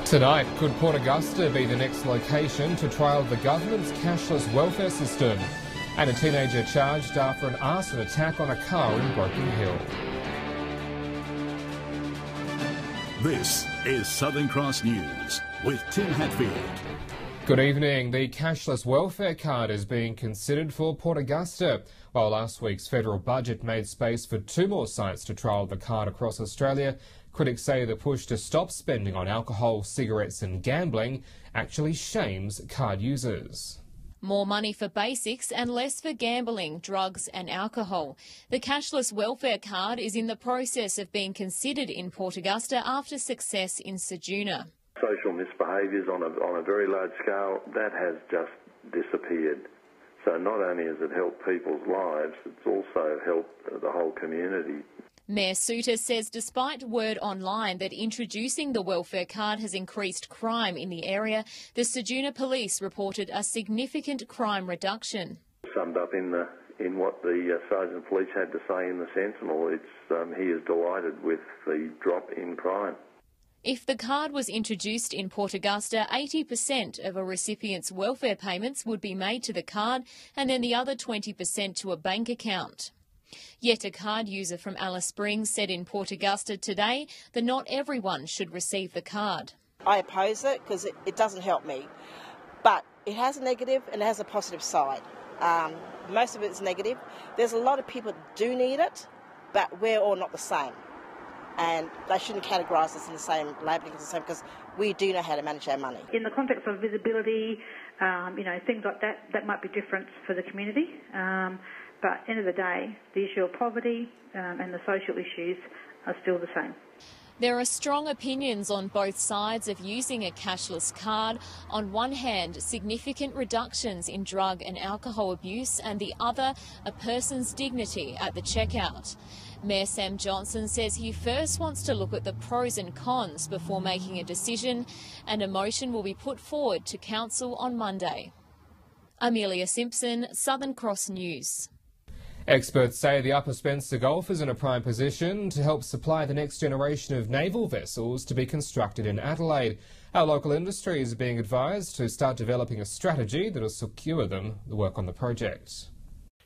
Tonight, could Port Augusta be the next location to trial the government's cashless welfare system? And a teenager charged after an arson attack on a car in Broken Hill. This is Southern Cross News with Tim Hatfield. Good evening. The cashless welfare card is being considered for Port Augusta. While last week's federal budget made space for 2 more sites to trial the card across Australia, critics say the push to stop spending on alcohol, cigarettes and gambling actually shames card users. More money for basics and less for gambling, drugs and alcohol. The cashless welfare card is in the process of being considered in Port Augusta after success in Ceduna. Social misbehaviours on a very large scale, that has just disappeared. So not only has it helped people's lives, it's also helped the whole community. Mayor Suter says despite word online that introducing the welfare card has increased crime in the area, the Ceduna police reported a significant crime reduction. Summed up in what the Sergeant of Police had to say in the Sentinel, he is delighted with the drop in crime. If the card was introduced in Port Augusta, 80% of a recipient's welfare payments would be made to the card and then the other 20% to a bank account. Yet a card user from Alice Springs said in Port Augusta today that not everyone should receive the card. I oppose it because it doesn't help me, but it has a negative and it has a positive side. Most of it is negative. There's a lot of people that do need it, but we're all not the same. And they shouldn't categorise us in the same labelling because we do know how to manage our money. In the context of visibility, things like that might be different for the community. But at the end of the day, the issue of poverty and the social issues are still the same. There are strong opinions on both sides of using a cashless card. On one hand, significant reductions in drug and alcohol abuse, and the other, a person's dignity at the checkout. Mayor Sam Johnson says he first wants to look at the pros and cons before making a decision, and a motion will be put forward to Council on Monday. Amelia Simpson, Southern Cross News. Experts say the Upper Spencer Gulf is in a prime position to help supply the next generation of naval vessels to be constructed in Adelaide. Our local industry is being advised to start developing a strategy that will secure them the work on the project.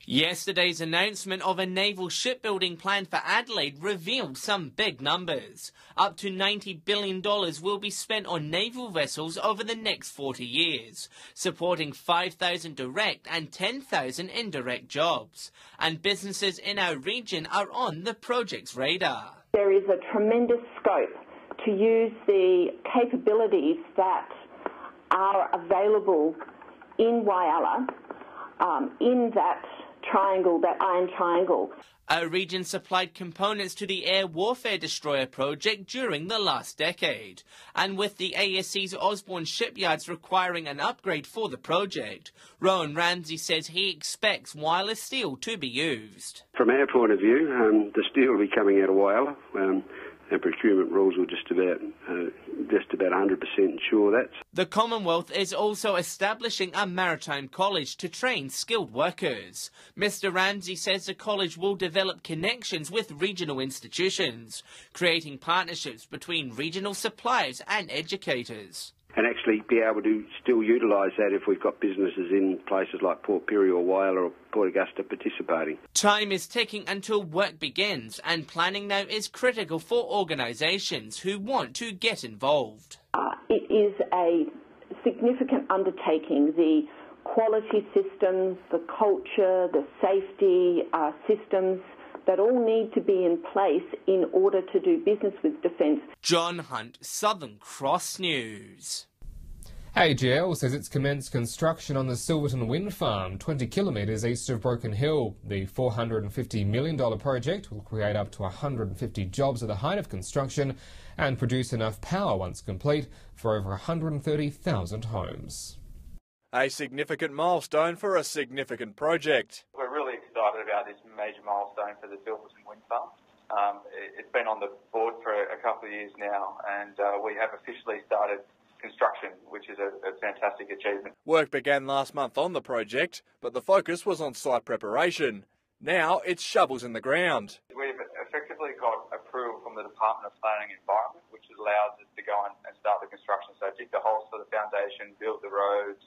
Yesterday's announcement of a naval shipbuilding plan for Adelaide revealed some big numbers. Up to $90 billion will be spent on naval vessels over the next 40 years, supporting 5,000 direct and 10,000 indirect jobs. And businesses in our region are on the project's radar. There is a tremendous scope to use the capabilities that are available in Whyalla, in that triangle, that iron triangle. Our region supplied components to the air warfare destroyer project during the last decade. And with the ASC's Osborne shipyards requiring an upgrade for the project, Rowan Ramsey says he expects wireless steel to be used. From our point of view, the steel will be coming out of Whyalla. Our procurement rules will just about 100% ensure that. The Commonwealth is also establishing a maritime college to train skilled workers. Mr Ramsey says the college will develop connections with regional institutions, creating partnerships between regional suppliers and educators. And actually be able to still utilise that if we've got businesses in places like Port Pirie or Whyalla or Port Augusta participating. Time is ticking until work begins, and planning now is critical for organisations who want to get involved. It is a significant undertaking. The quality systems, the culture, the safety systems that all need to be in place in order to do business with Defence. John Hunt, Southern Cross News. AGL says it's commenced construction on the Silverton Wind Farm, 20 kilometres east of Broken Hill. The $450 million project will create up to 150 jobs at the height of construction and produce enough power once complete for over 130,000 homes. A significant milestone for a significant project. We're really excited about this major milestone for the Silverton Wind Farm. It's been on the board for a couple of years now, and we have officially started construction, which is a fantastic achievement. Work began last month on the project, but the focus was on site preparation. Now it's shovels in the ground. We've effectively got approval from the Department of Planning and Environment, which allows us to go and start the construction. So dig the holes for the foundation, build the roads,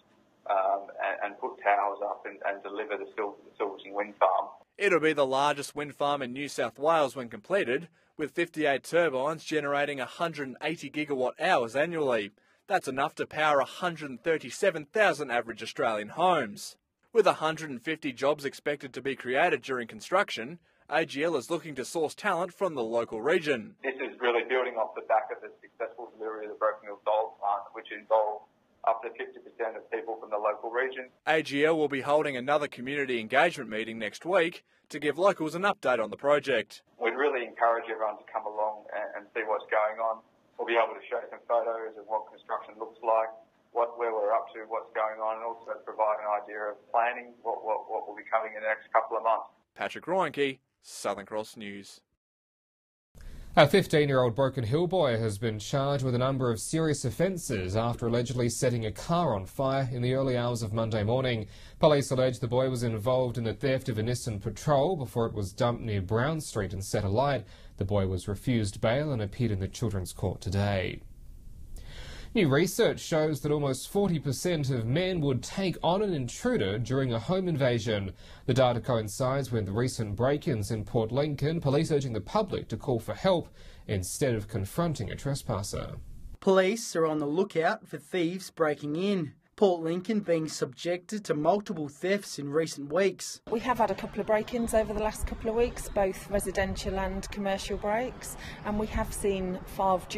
and put towers up and deliver the Silverton wind farm. It'll be the largest wind farm in New South Wales when completed, with 58 turbines generating 180 gigawatt hours annually. That's enough to power 137,000 average Australian homes. With 150 jobs expected to be created during construction, AGL is looking to source talent from the local region. This is really building off the back of the successful delivery of the Broken Hill Solar Plant, which involved up to 50% of people from the local region. AGL will be holding another community engagement meeting next week to give locals an update on the project. We'd really encourage everyone to come along and see what's going on. We'll be able to show some photos of what construction looks like, where we're up to, what's going on, and also provide an idea of planning, what will be coming in the next couple of months. Patrick Roenke, Southern Cross News. A 15-year-old Broken Hill boy has been charged with a number of serious offences after allegedly setting a car on fire in the early hours of Monday morning. Police allege the boy was involved in the theft of a Nissan Patrol before it was dumped near Brown Street and set alight. The boy was refused bail and appeared in the Children's Court today. New research shows that almost 40% of men would take on an intruder during a home invasion. The data coincides with recent break-ins in Port Lincoln, police urging the public to call for help instead of confronting a trespasser. Police are on the lookout for thieves breaking in. Port Lincoln being subjected to multiple thefts in recent weeks. We have had a couple of break-ins over the last couple of weeks, both residential and commercial breaks, and we have seen five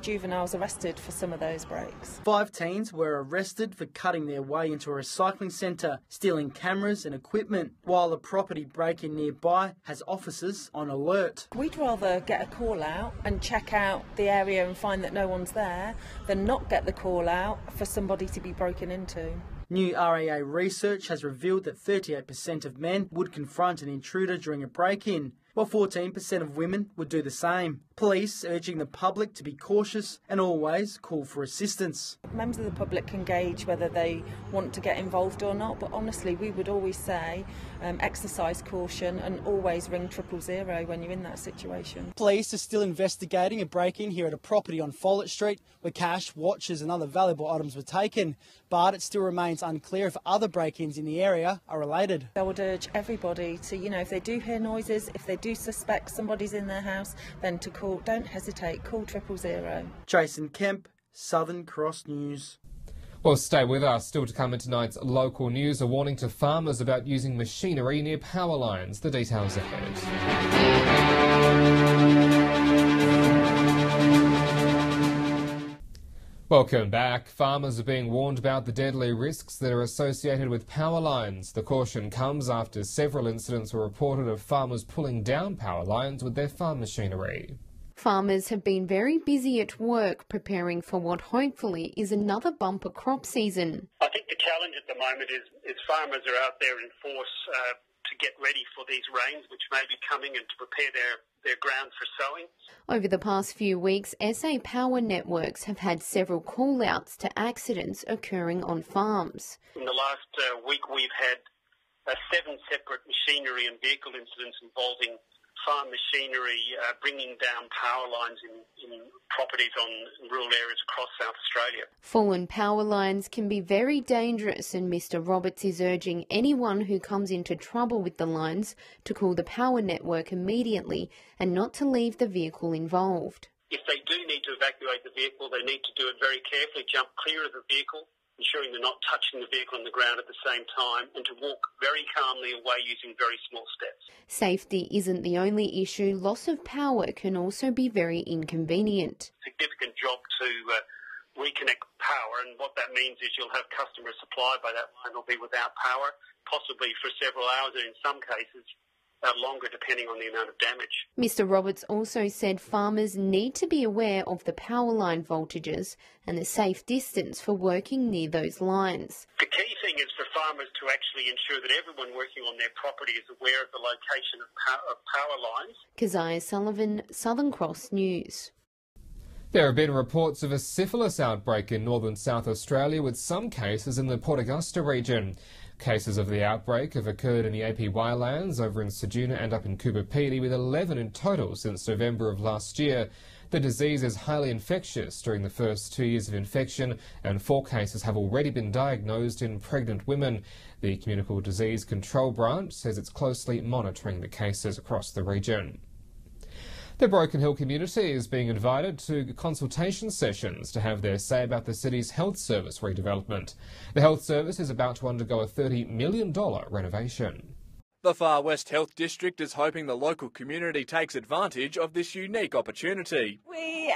juveniles arrested for some of those breaks. 5 teens were arrested for cutting their way into a recycling centre, stealing cameras and equipment, while a property break-in nearby has officers on alert. We'd rather get a call out and check out the area and find that no one's there than not get the call out for somebody to be broken into. New RAA research has revealed that 38% of men would confront an intruder during a break-in, while 14% of women would do the same. Police urging the public to be cautious and always call for assistance. Members of the public can gauge whether they want to get involved or not, but honestly we would always say exercise caution and always ring 000 when you're in that situation. Police are still investigating a break-in here at a property on Follett Street where cash, watches and other valuable items were taken, but it still remains unclear if other break-ins in the area are related. I would urge everybody to, if they do hear noises, if they do suspect somebody's in their house, then to call, don't hesitate, call 000. Jason Kemp, Southern Cross News. Well, stay with us. Still to come in tonight's local news, a warning to farmers about using machinery near power lines. The details ahead. Welcome back. Farmers are being warned about the deadly risks that are associated with power lines. The caution comes after several incidents were reported of farmers pulling down power lines with their farm machinery. Farmers have been very busy at work preparing for what hopefully is another bumper crop season. I think the challenge at the moment is farmers are out there in force to get ready for these rains which may be coming and to prepare their ground for sowing. Over the past few weeks, SA Power Networks have had several call-outs to accidents occurring on farms. In the last week we've had 7 separate machinery and vehicle incidents involving farm machinery bringing down power lines in properties on rural areas across South Australia. Fallen power lines can be very dangerous, and Mr Roberts is urging anyone who comes into trouble with the lines to call the power network immediately and not to leave the vehicle involved. If they do need to evacuate the vehicle, they need to do it very carefully, jump clear of the vehicle, ensuring they're not touching the vehicle on the ground at the same time, and to walk very calmly away using very small steps. Safety isn't the only issue. Loss of power can also be very inconvenient. Significant job to reconnect power, and what that means is you'll have customers supplied by that line will be without power, possibly for several hours, and in some cases longer, depending on the amount of damage. Mr Roberts also said farmers need to be aware of the power line voltages and the safe distance for working near those lines. The key thing is for farmers to actually ensure that everyone working on their property is aware of the location of power lines. Keziah Sullivan, Southern Cross News. There have been reports of a syphilis outbreak in northern South Australia, with some cases in the Port Augusta region. Cases of the outbreak have occurred in the APY lands over in Ceduna and up in Coober Pedy, with 11 in total since November of last year. The disease is highly infectious during the first 2 years of infection, and 4 cases have already been diagnosed in pregnant women. The Communicable Disease Control Branch says it's closely monitoring the cases across the region. The Broken Hill community is being invited to consultation sessions to have their say about the city's health service redevelopment. The health service is about to undergo a $30 million renovation. The Far West Health District is hoping the local community takes advantage of this unique opportunity. We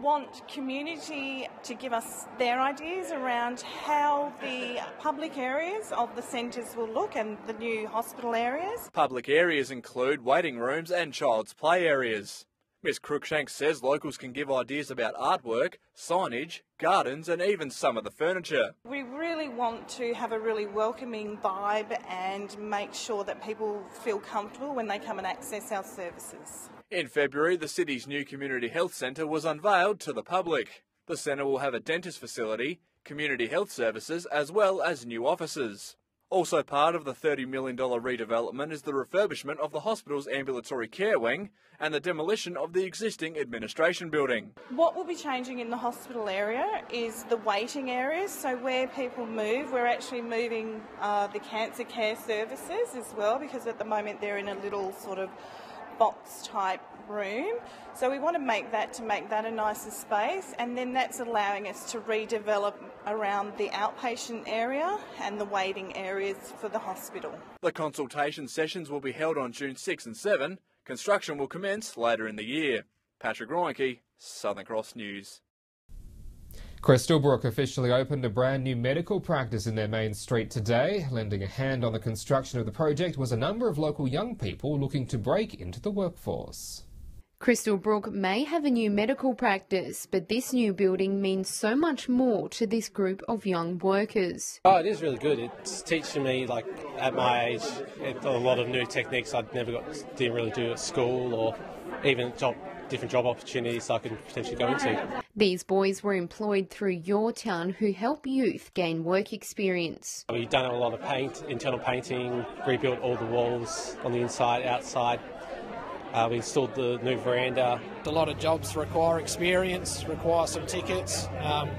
want community to give us their ideas around how the public areas of the centres will look and the new hospital areas. Public areas include waiting rooms and child's play areas. Ms Cruikshank says locals can give ideas about artwork, signage, gardens and even some of the furniture. We really want to have a really welcoming vibe and make sure that people feel comfortable when they come and access our services. In February, the city's new community health centre was unveiled to the public. The centre will have a dentist facility, community health services as well as new offices. Also part of the $30 million redevelopment is the refurbishment of the hospital's ambulatory care wing and the demolition of the existing administration building. What will be changing in the hospital area is the waiting areas, so where people move, we're actually moving the cancer care services as well, because at the moment they're in a little sort of box type room. So we want to make that a nicer space, and then that's allowing us to redevelop around the outpatient area and the waiting areas for the hospital. The consultation sessions will be held on June 6 and 7. Construction will commence later in the year. Patrick Reinke, Southern Cross News. Crystal Brook officially opened a brand new medical practice in their main street today. Lending a hand on the construction of the project was a number of local young people looking to break into the workforce. Crystal Brook may have a new medical practice, but this new building means so much more to this group of young workers. Oh, it is really good. It's teaching me, like, at my age, a lot of new techniques I didn't really do at school, or even different job opportunities I can potentially go into. These boys were employed through Your Town, who help youth gain work experience. We've done a lot of internal painting, rebuilt all the walls on the inside, outside. We installed the new veranda. A lot of jobs require experience, require some tickets.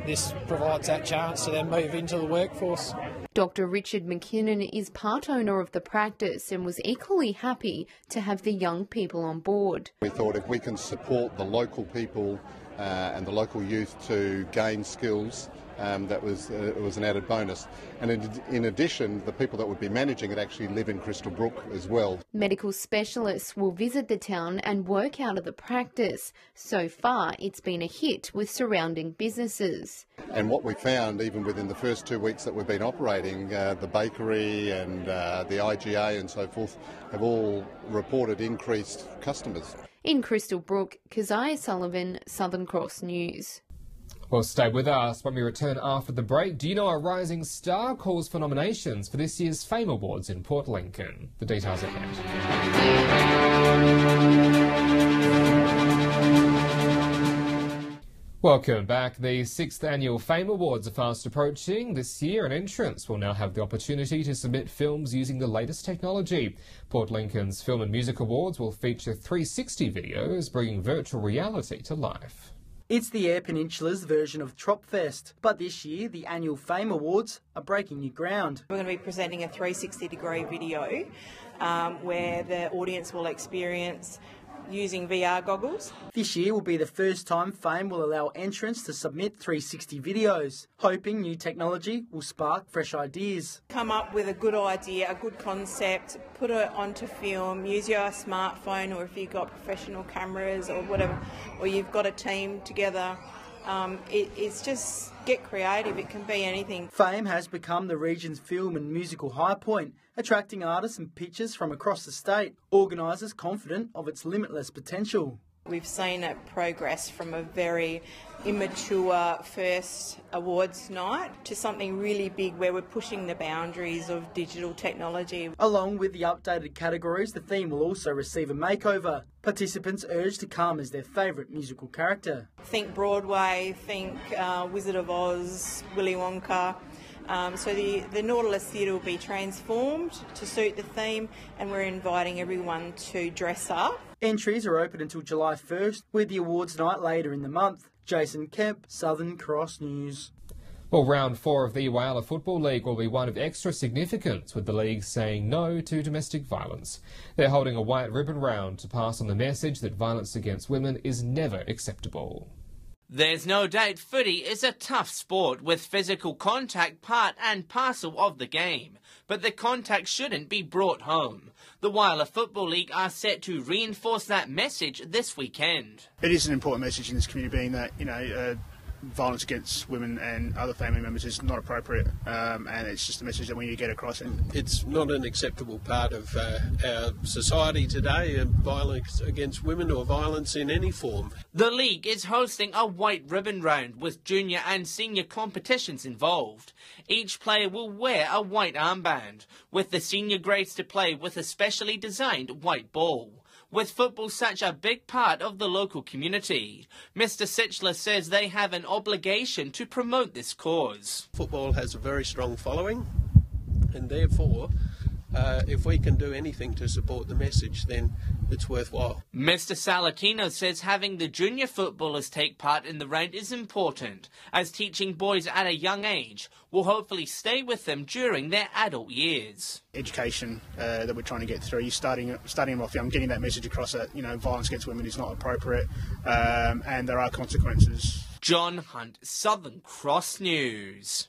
This provides that chance to then move into the workforce. Dr. Richard McKinnon is part owner of the practice and was equally happy to have the young people on board. We thought if we can support the local people and the local youth to gain skills, it was an added bonus. And in addition, the people that would be managing it actually live in Crystal Brook as well. Medical specialists will visit the town and work out of the practice. So far, it's been a hit with surrounding businesses. And what we found, even within the first 2 weeks that we've been operating, the bakery and the IGA and so forth have all reported increased customers. In Crystal Brook, Keziah Sullivan, Southern Cross News. Well, stay with us when we return after the break. Do you know a rising star calls for nominations for this year's Fame Awards in Port Lincoln? The details ahead. Welcome back. The 6th Annual Fame Awards are fast approaching. This year, an entrant will now have the opportunity to submit films using the latest technology. Port Lincoln's Film and Music Awards will feature 360 videos, bringing virtual reality to life. It's the Eyre Peninsula's version of Tropfest, but this year the annual Fame Awards are breaking new ground. We're going to be presenting a 360-degree video where the audience will experience using VR goggles. This year will be the first time Fame will allow entrants to submit 360 videos, hoping new technology will spark fresh ideas. Come up with a good idea, a good concept, put it onto film, use your smartphone, or if you've got professional cameras or whatever, or you've got a team together. It's just get creative. It can be anything. Fame has become the region's film and musical high point, attracting artists and pictures from across the state. Organisers confident of its limitless potential. We've seen it progress from a very immature first awards night to something really big where we're pushing the boundaries of digital technology. Along with the updated categories, the theme will also receive a makeover. Participants urged to come as their favourite musical character. Think Broadway, think Wizard of Oz, Willy Wonka. So the Nautilus Theatre will be transformed to suit the theme, and we're inviting everyone to dress up. Entries are open until July 1st, with the awards night later in the month. Jason Kemp, Southern Cross News. Well, round 4 of the Whyalla Football League will be one of extra significance, with the league saying no to domestic violence. They're holding a white ribbon round to pass on the message that violence against women is never acceptable. There's no doubt footy is a tough sport with physical contact part and parcel of the game, but the contact shouldn't be brought home. The Whyalla Football League are set to reinforce that message this weekend. It is an important message in this community, being that, violence against women and other family members is not appropriate, and it's just a message that we need to get across. It's not an acceptable part of our society today, violence against women or violence in any form. The league is hosting a white ribbon round with junior and senior competitions involved. Each player will wear a white armband, with the senior grades to play with a specially designed white ball. With football such a big part of the local community, Mr. Sitchler says they have an obligation to promote this cause. Football has a very strong following, and therefore, if we can do anything to support the message, then it's worthwhile. Mr. Salatino says having the junior footballers take part in the round is important, as teaching boys at a young age will hopefully stay with them during their adult years. Education that we're trying to get through, starting them off young, getting that message across that violence against women is not appropriate, and there are consequences. John Hunt, Southern Cross News.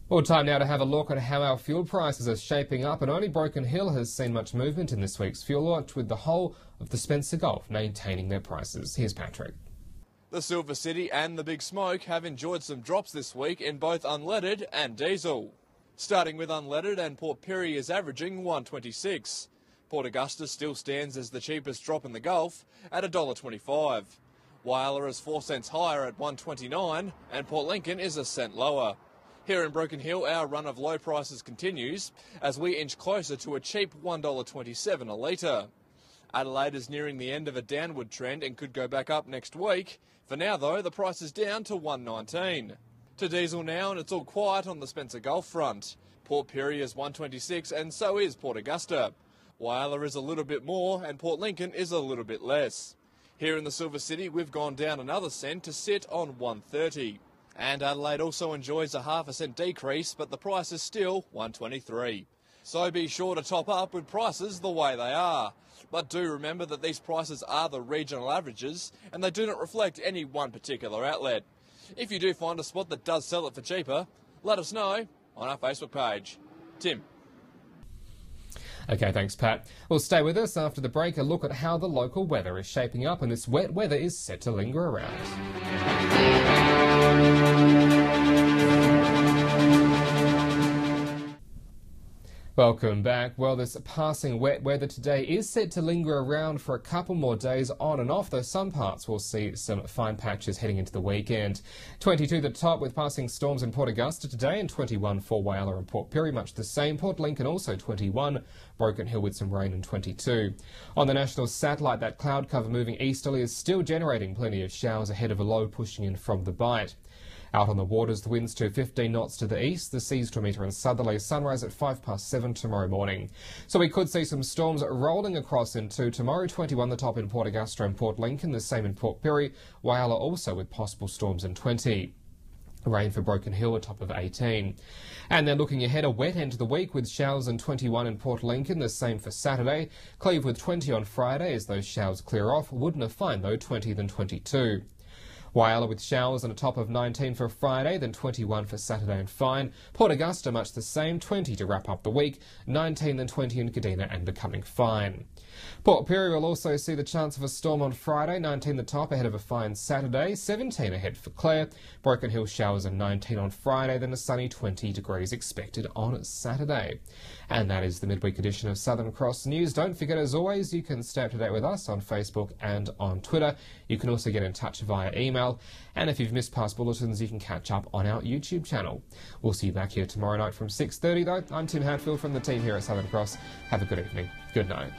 Well, time now to have a look at how our fuel prices are shaping up, and only Broken Hill has seen much movement in this week's fuel lot, with the whole of the Spencer Gulf maintaining their prices. Here's Patrick. The Silver City and the Big Smoke have enjoyed some drops this week in both unleaded and diesel. Starting with unleaded, and Port Pirie is averaging $1.26. Port Augusta still stands as the cheapest drop in the Gulf at $1.25. Whyalla is 4 cents higher at $1.29, and Port Lincoln is a cent lower. Here in Broken Hill, our run of low prices continues as we inch closer to a cheap $1.27 a litre. Adelaide is nearing the end of a downward trend and could go back up next week. For now, though, the price is down to $1.19. To diesel now, and it's all quiet on the Spencer Gulf front. Port Pirie is $1.26, and so is Port Augusta. Whyalla is a little bit more, and Port Lincoln is a little bit less. Here in the Silver City, we've gone down another cent to sit on $1.30. And Adelaide also enjoys a ½ cent decrease, but the price is still $1.23. So be sure to top up with prices the way they are. But do remember that these prices are the regional averages, and they do not reflect any one particular outlet. If you do find a spot that does sell it for cheaper, let us know on our Facebook page. Tim. OK, thanks, Pat. Well, stay with us after the break. A look at how the local weather is shaping up, and this wet weather is set to linger around. Welcome back. Well, this passing wet weather today is set to linger around for a couple more days on and off, though some parts will see some fine patches heading into the weekend. 22 the top with passing storms in Port Augusta today, and 21 for Whyalla and Port Pirie, much the same. Port Lincoln also 21. Broken Hill with some rain and 22. On the national satellite, that cloud cover moving easterly is still generating plenty of showers ahead of a low pushing in from the bight. Out on the waters, the winds to 15 knots to the east, the seas to a metre in southerly, sunrise at 7:05 tomorrow morning. So we could see some storms rolling across into tomorrow. 21 the top in Port Augusta and Port Lincoln, the same in Port Pirie. Whyalla also with possible storms in 20. Rain for Broken Hill, a top of 18. And then looking ahead, a wet end to the week with showers in 21 in Port Lincoln, the same for Saturday. Cleve with 20 on Friday as those showers clear off. Woodnor fine though, 20 then 22. Whyalla with showers and a top of 19 for Friday, then 21 for Saturday and fine. Port Augusta much the same, 20 to wrap up the week, 19 then 20 in Kadina and becoming fine. Port Pirie will also see the chance of a storm on Friday, 19 the top ahead of a fine Saturday, 17 ahead for Clare. Broken Hill showers and 19 on Friday, then a sunny 20 degrees expected on Saturday. And that is the midweek edition of Southern Cross News. Don't forget, as always, you can stay up to date with us on Facebook and on Twitter. You can also get in touch via email. And if you've missed past bulletins, you can catch up on our YouTube channel. We'll see you back here tomorrow night from 6:30 though. I'm Tim Hatfield from the team here at Southern Cross. Have a good evening. Good night.